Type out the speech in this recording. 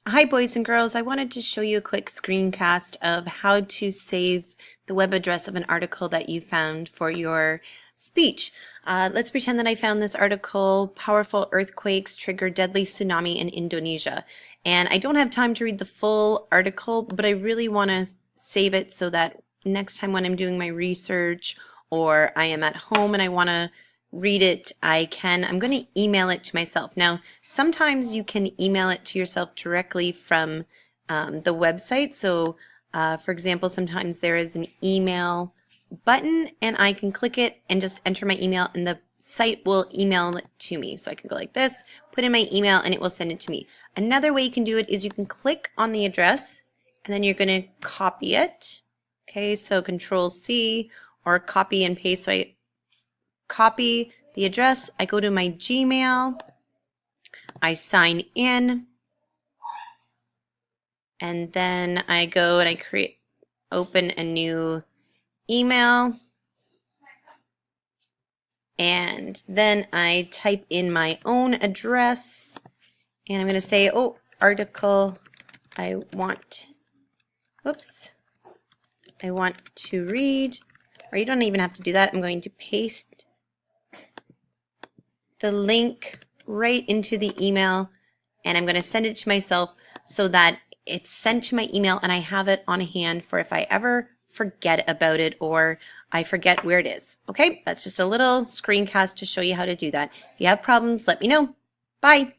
Hi boys and girls, I wanted to show you a quick screencast of how to save the web address of an article that you found for your speech. Let's pretend that I found this article, Powerful Earthquakes Trigger Deadly Tsunami in Indonesia. And I don't have time to read the full article, but I really want to save it so that next time when I'm doing my research or I am at home and I want to read it, I can. I'm going to email it to myself. Now, sometimes you can email it to yourself directly from the website. So, for example, sometimes there is an email button and I can click it and just enter my email and the site will email it to me. So I can go like this, put in my email and it will send it to me. Another way you can do it is you can click on the address and then you're going to copy it. Okay, so Control C or copy and paste. So I copy the address, I go to my Gmail, I sign in, and then I go and I open a new email, and then I type in my own address, and I'm going to say, oh, article I want to read, or you don't even have to do that. I'm going to paste the link right into the email and I'm going to send it to myself so that it's sent to my email and I have it on hand for if I ever forget about it or I forget where it is. Okay, that's just a little screencast to show you how to do that. If you have problems, let me know. Bye.